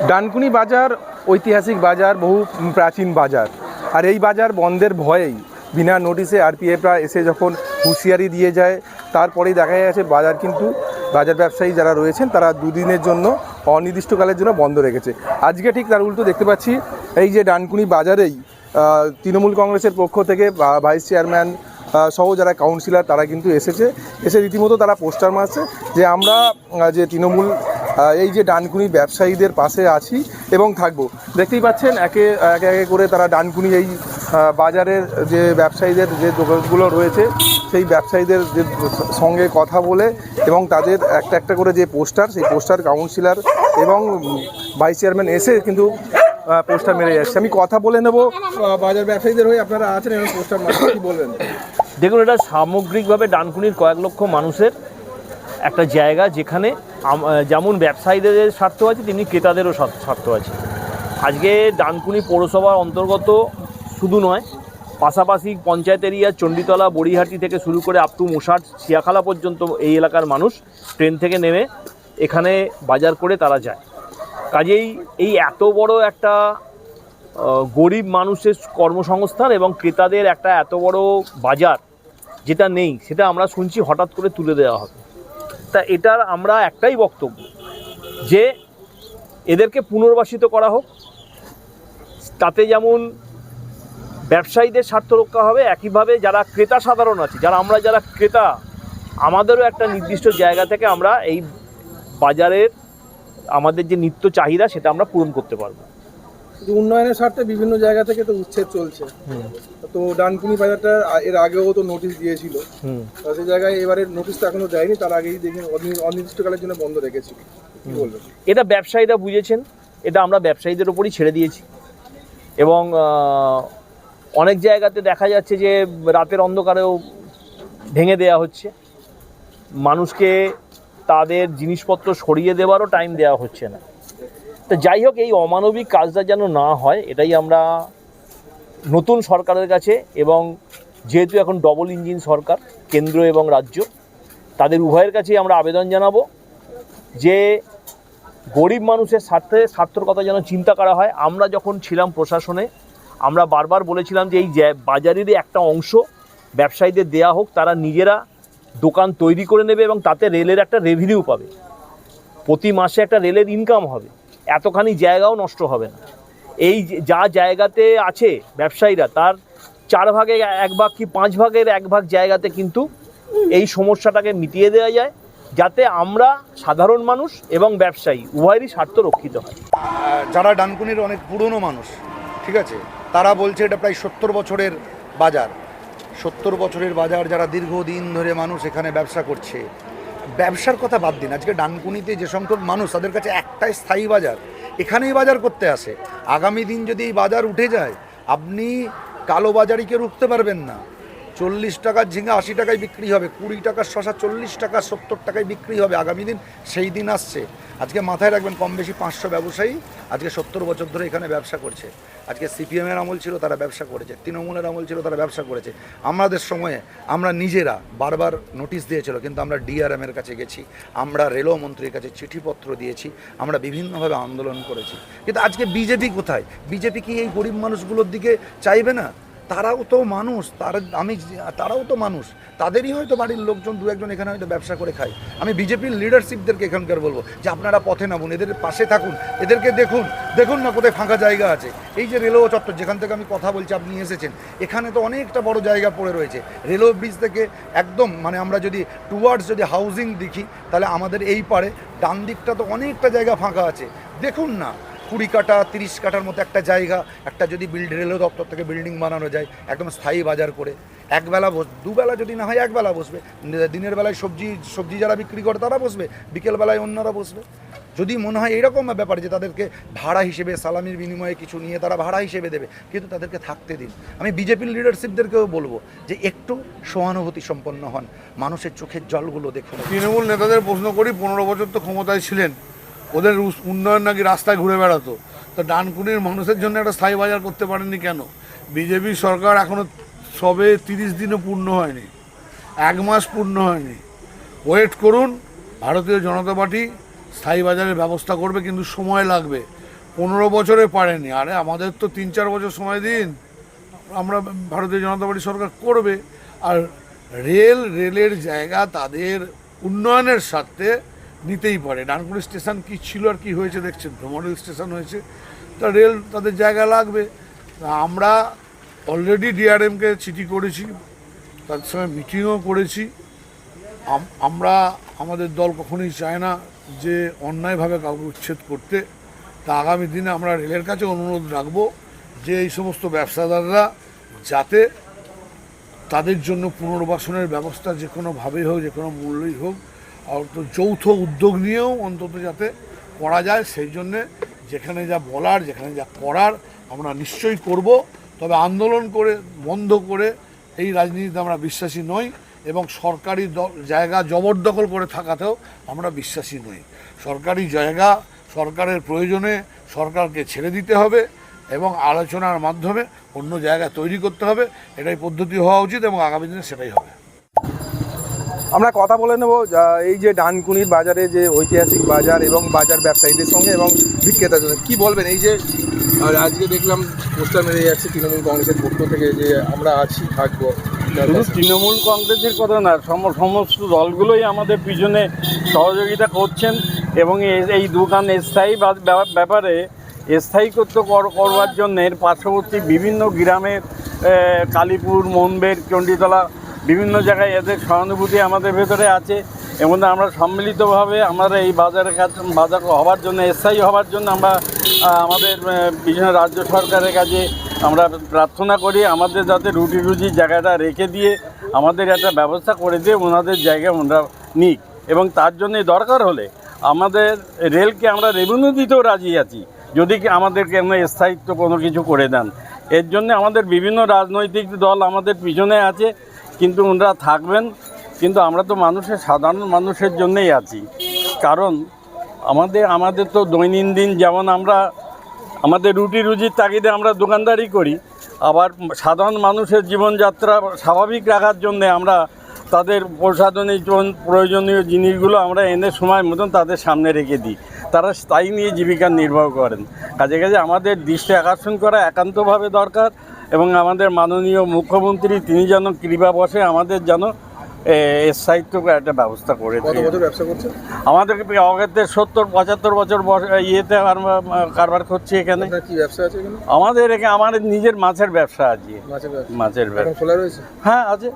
ডানকুনি বাজার ঐতিহাসিক বাজার, বহু প্রাচীন বাজার। আর এই বাজার বন্ধের ভয়েই বিনা নোটিশে আরপিএফরা এসে যখন হুঁশিয়ারি দিয়ে যায়, তারপরেই দেখা গেছে বাজার ব্যবসায়ী যারা রয়েছেন তারা দুদিনের জন্য অনির্দিষ্টকালের জন্য বন্ধ রেখেছে। আজকে ঠিক তার উল্টো দেখতে পাচ্ছি এই যে ডানকুনি বাজারেই তৃণমূল কংগ্রেসের পক্ষ থেকে ভাইস চেয়ারম্যান সহ যারা কাউন্সিলর তারা কিন্তু এসে রীতিমতো তারা পোস্টার মারছে যে আমরা যে তৃণমূল এই যে ডানকুনি ব্যবসায়ীদের পাশে আছি এবং থাকবো। দেখতেই পাচ্ছেন একে একে করে তারা ডানকুনি এই বাজারের যে ব্যবসায়ীদের যে দোকানগুলো রয়েছে সেই ব্যবসায়ীদের যে সঙ্গে কথা বলে এবং তাদের একটা একটা করে যে সেই পোস্টার কাউন্সিলর এবং ভাইস চেয়ারম্যান এসে কিন্তু পোস্টার মেরে যাচ্ছে। আমি কথা বলে নেব বাজার ব্যবসায়ীদের হয়ে, আপনারা আছেন এবং পোস্টার মারতে কি বলবেন? দেখুন, এটা সামগ্রিকভাবে ডানকুনির কয়েক লক্ষ মানুষের একটা জায়গা, যেখানে যেমন ব্যবসায়ীদের স্বার্থ আছে তেমনি ক্রেতাদেরও স্বার্থ আছে। আজকে ডানকুনি পৌরসভার অন্তর্গত শুধু নয়, পাশাপাশি পঞ্চায়েত এরিয়া চণ্ডীতলা বড়িহাটি থেকে শুরু করে আপ টু মোশাট শিয়াখালা পর্যন্ত এই এলাকার মানুষ ট্রেন থেকে নেমে এখানে বাজার করে তারা যায়। কাজেই এই এত বড় একটা গরিব মানুষের কর্মসংস্থান এবং ক্রেতাদের একটা এত বড় বাজার যেটা নেই, সেটা আমরা শুনছি হঠাৎ করে তুলে দেওয়া হবে। তা এটার আমরা একটাই বক্তব্য যে এদেরকে পুনর্বাসিত করা হোক, তাতে যেমন ব্যবসায়ীদের স্বার্থ রক্ষা হবে, একইভাবে যারা ক্রেতা সাধারণ আছে, যারা ক্রেতা, আমাদেরও একটা নির্দিষ্ট জায়গা থেকে আমরা এই বাজারের আমাদের যে নিত্য চাহিদা সেটা আমরা পূরণ করতে পারবো। উন্নয়নের স্বার্থে বিভিন্ন জায়গা থেকে তো উচ্ছেদ চলছে, তো ডানকুনি বাজারটা এর আগেও তো নোটিশ দিয়েছিল, সেই জায়গায় এবারে নোটিশ তো এখনো দেয়নি, তার আগেই দেখি অনির্দিষ্টকালের জন্য বন্ধ রেখেছি। কি বলবেন? এটা ব্যবসায়ীরা বুঝেছেন, এটা আমরা ব্যবসায়ীদের ওপরই ছেড়ে দিয়েছি। এবং অনেক জায়গাতে দেখা যাচ্ছে যে রাতের অন্ধকারেও ভেঙে দেওয়া হচ্ছে, মানুষকে তাদের জিনিসপত্র সরিয়ে দেওয়ারও টাইম দেওয়া হচ্ছে না। তো যাই হোক, এই অমানবিক কাজটা যেন না হয়, এটাই আমরা নতুন সরকারের কাছে, এবং যেহেতু এখন ডবল ইঞ্জিন সরকার, কেন্দ্র এবং রাজ্য, তাদের উভয়ের কাছেই আমরা আবেদন জানাবো যে গরিব মানুষের স্বার্থের কথা যেন চিন্তা করা হয়। আমরা যখন ছিলাম প্রশাসনে, আমরা বারবার বলেছিলাম যে এই বাজারেরই একটা অংশ ব্যবসায়ীদের দেয়া হোক, তারা নিজেরা দোকান তৈরি করে নেবে এবং তাতে রেলের একটা রেভিনিউ পাবে, প্রতি মাসে একটা রেলের ইনকাম হবে, এতখানি জায়গাও নষ্ট হবে না। এই যা জায়গাতে আছে ব্যবসায়ীরা, তার 4 ভাগে 1 ভাগ কি 5 ভাগের 1 ভাগ জায়গাতে কিন্তু এই সমস্যাটাকে মিটিয়ে দেওয়া যায়, যাতে আমরা সাধারণ মানুষ এবং ব্যবসায়ী উভয়েরই স্বার্থ রক্ষিত হয়। যারা ডানকুনির অনেক পুরনো মানুষ, ঠিক আছে, তারা বলছে এটা প্রায় 70 বছরের বাজার। 70 বছরের বাজার, যারা দীর্ঘদিন ধরে মানুষ এখানে ব্যবসা করছে। ব্যবসার কথা বাদ দিন, আজকে ডানকুনিতে যে সংখ্যক মানুষ, তাদের কাছে একটাই স্থায়ী বাজার, এখানেই বাজার করতে আসে। আগামী দিন যদি এই বাজার উঠে যায়, আপনি কালো বাজারিকে রুখতে পারবেন না। 40 টাকার ঝিঙা 80 টাকায় বিক্রি হবে, 20 টাকার শশা 40 টাকা 70 টাকায় বিক্রি হবে। আগামী দিন সেই দিন আসছে। আজকে মাথায় রাখবেন, কম বেশি 500 ব্যবসায়ী আজকে 70 বছর ধরে এখানে ব্যবসা করছে। আজকে সিপিএমের আমল ছিল, তারা ব্যবসা করেছে, তৃণমূলের আমল ছিল, তারা ব্যবসা করেছে। আমাদের সময়ে আমরা নিজেরা বারবার নোটিশ দিয়েছিল, কিন্তু আমরা ডিআরএমের কাছে গেছি, আমরা রেলমন্ত্রীর কাছে চিঠিপত্র দিয়েছি, আমরা বিভিন্নভাবে আন্দোলন করেছি। কিন্তু আজকে বিজেপি কোথায়? বিজেপি কি এই গরিব মানুষগুলোর দিকে চাইবে না? তারাও তো মানুষ, তারাও তো মানুষ, তাদেরই হয়তো বাড়ির লোকজন 2-1 এখানে হয়তো ব্যবসা করে খায়। আমি বিজেপির লিডারশিপদেরকে এখানকার বলবো যে আপনারা পথে নামুন, এদের পাশে থাকুন, এদেরকে দেখুন না কোথায় ফাঁকা জায়গা আছে। এই যে রেলওয়ে চত্বর যেখান থেকে আমি কথা বলছি, আপনি এসেছেন, এখানে তো অনেকটা বড় জায়গা পড়ে রয়েছে। রেলওয়ে ব্রিজ থেকে একদম আমরা যদি টুয়ার্ডস হাউজিং দেখি, তাহলে আমাদের এই পারে ডান দিকটা তো অনেকটা জায়গা ফাঁকা আছে। দেখুন না, 20 কাঠা 30 কাঠার মতো একটা জায়গা, একটা যদি রেলওয়ে দপ্তর থেকে বিল্ডিং বানানো যায়, একদম স্থায়ী বাজার করে, একবেলা দুবেলা যদি না হয় একবেলা বসবে। দিনের বেলায় সবজি যারা বিক্রি করে তারা বসবে, বিকেলবেলায় অন্যরা বসবে। যদি মনে হয় এরকম ব্যাপার যে তাদেরকে ভাড়া হিসেবে, সালামির বিনিময়ে কিছু নিয়ে তারা ভাড়া হিসেবে দেবে, কিন্তু তাদেরকে থাকতে দিন। আমি বিজেপির লিডারশিপদেরকেও বলবো যে একটু সহানুভূতি সম্পন্ন হন, মানুষের চোখের জলগুলো দেখুন। তৃণমূল নেতাদের প্রশ্ন করি, 15 বছর তো ক্ষমতায় ছিলেন, ওদের উন্নয়ন নাকি রাস্তায় ঘুরে বেড়াতো, তো ডানকুনির মানুষের জন্য একটা স্থায়ী বাজার করতে পারেননি কেন? বিজেপি সরকার এখনও সবে 30 দিনও পূর্ণ হয়নি, 1 মাস পূর্ণ হয়নি। ওয়েট করুন, ভারতীয় জনতা পার্টি স্থায়ী বাজারের ব্যবস্থা করবে, কিন্তু সময় লাগবে। 15 বছরে পারেনি। আরে আমাদের তো 3-4 বছর সময় দিন, আমরা ভারতীয় জনতা পার্টি সরকার করবে। আর রেলের জায়গা তাদের উন্নয়নের স্বার্থে নিতেই পারে। ডানকুনি স্টেশন কি ছিল আর কি হয়েছে দেখছেন, মডেল স্টেশন হয়েছে, তা রেল তাদের জায়গা লাগবে। আমরা অলরেডি ডিআরএমকে চিঠি করেছি, তাদের সঙ্গে মিটিংও করেছি। আমরা আমাদের দল কখনোই চায় না যে অন্যায়ভাবে কাউকে উচ্ছেদ করতে। তা আগামী দিনে আমরা রেলের কাছে অনুরোধ রাখবো যে এই সমস্ত ব্যবসাদাররা যাতে তাদের জন্য পুনর্বাসনের ব্যবস্থা যে কোনোভাবেই হোক, যে কোনো মূল্যই হোক, আর তো যৌথ উদ্যোগ নিয়েও অন্তত যাতে করা যায়, সেই জন্যে যেখানে যা বলার, যেখানে যা করার আমরা নিশ্চয়ই করব। তবে আন্দোলন করে বন্ধ করে এই রাজনীতিতে আমরা বিশ্বাসী নই, এবং সরকারি জায়গা জবরদখল করে থাকাতেও আমরা বিশ্বাসী নই। সরকারি জায়গা সরকারের প্রয়োজনে সরকারকে ছেড়ে দিতে হবে এবং আলোচনার মাধ্যমে অন্য জায়গা তৈরি করতে হবে। এটাই পদ্ধতি হওয়া উচিত এবং আগামী দিনে সেটাই হবে। আমরা কথা বলে নেব এই যে ডানকুনির বাজারে যে ঐতিহাসিক বাজার এবং বাজার ব্যবসায়ীদের সঙ্গে এবং বিক্রেতার জন্য কী বলবেন? এই যে আজকে দেখলাম পোস্টার মেরে যাচ্ছে তৃণমূল কংগ্রেসের পক্ষ থেকে যে আমরা আছি, থাকবো। শুধু তৃণমূল কংগ্রেসের কথা না, সমস্ত দলগুলোই আমাদের পিছনে সহযোগিতা করছেন এবং এই দোকান স্থায়ী ব্যাপারে স্থায়ীকৃত করবার জন্য এর পার্শ্ববর্তী বিভিন্ন গ্রামের কালীপুর, মনবের, চণ্ডীতলা বিভিন্ন জায়গায় এদের সহানুভূতি আমাদের ভেতরে আছে এবং আমরা সম্মিলিতভাবে আমরা এই বাজার হওয়ার জন্য, স্থায়ী হওয়ার জন্য আমরা আমাদের বিভিন্ন রাজ্য সরকারের কাছে আমরা প্রার্থনা করি আমাদের যাতে রুটি রুজির জায়গাটা রেখে দিয়ে আমাদের একটা ব্যবস্থা করে দিয়ে ওনাদের জায়গায় ওনারা নিক। এবং তার জন্যে দরকার হলে আমাদের রেলকে আমরা রেভিনিউ দিতেও রাজি আছি যদি আমাদেরকে আমরা স্থায়িত্ব কোনো কিছু করে দেন। এর জন্য আমাদের বিভিন্ন রাজনৈতিক দল আমাদের পিছনে আছে, কিন্তু ওনারা থাকবেন। কিন্তু আমরা তো সাধারণ মানুষের জন্যই আছি, কারণ আমাদের তো দৈনন্দিন যেমন আমরা আমাদের রুটি রুজির তাগিদে আমরা দোকানদারি করি, আবার সাধারণ মানুষের জীবনযাত্রা স্বাভাবিক রাখার জন্য আমরা তাদের প্রয়োজনীয় জিনিসগুলো আমরা এনে সময় মতন তাদের সামনে রেখে দিই। তারা তাই নিয়ে জীবিকা নির্বাহ করেন। কাজে কাজে আমাদের দৃষ্টি আকর্ষণ করা একান্তভাবে দরকার এবং আমাদের মাননীয় মুখ্যমন্ত্রী তিনি যেন কৃপা বসে আমাদের যেন স্থায়িত্ব একটা ব্যবস্থা করে। কত বছর ব্যবসা করছেন? আমাদের অগেতে 70-75 বছর ইয়েতে কারবার করছি এখানে। কি ব্যবসা আছে এখানে? আমাদের নিজের মাছের ব্যবসা আছে। মাছের ব্যবসা খোলা রয়েছে? হ্যাঁ আছে।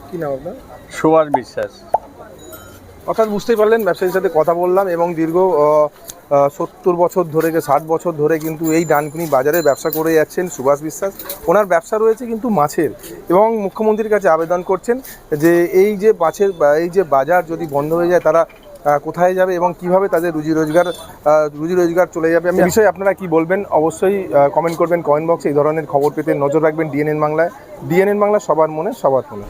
কি নাম আপনার? সুভাষ বিশ্বাস। অর্থাৎ বুঝতেই পারলেন, ব্যবসায়ীর সাথে কথা বললাম এবং দীর্ঘ 70 বছর ধরে 60 বছর ধরে কিন্তু এই ডানকুনি বাজারে ব্যবসা করে যাচ্ছেন সুভাষ বিশ্বাস। ওনার ব্যবসা রয়েছে কিন্তু মাছের, এবং মুখ্যমন্ত্রীর কাছে আবেদন করছেন যে এই যে বাজার যদি বন্ধ হয়ে যায় তারা কোথায় যাবে এবং কিভাবে তাদের রুজি রোজগার চলে যাবে। আমি বিষয়ে আপনারা কি বলবেন অবশ্যই কমেন্ট করবেন কমেন্ট বক্সে। এই ধরনের খবর পেতে নজর রাখবেন ডিএনএন বাংলায়। ডিএনএন বাংলা, সবার মনে সবার ফোনে।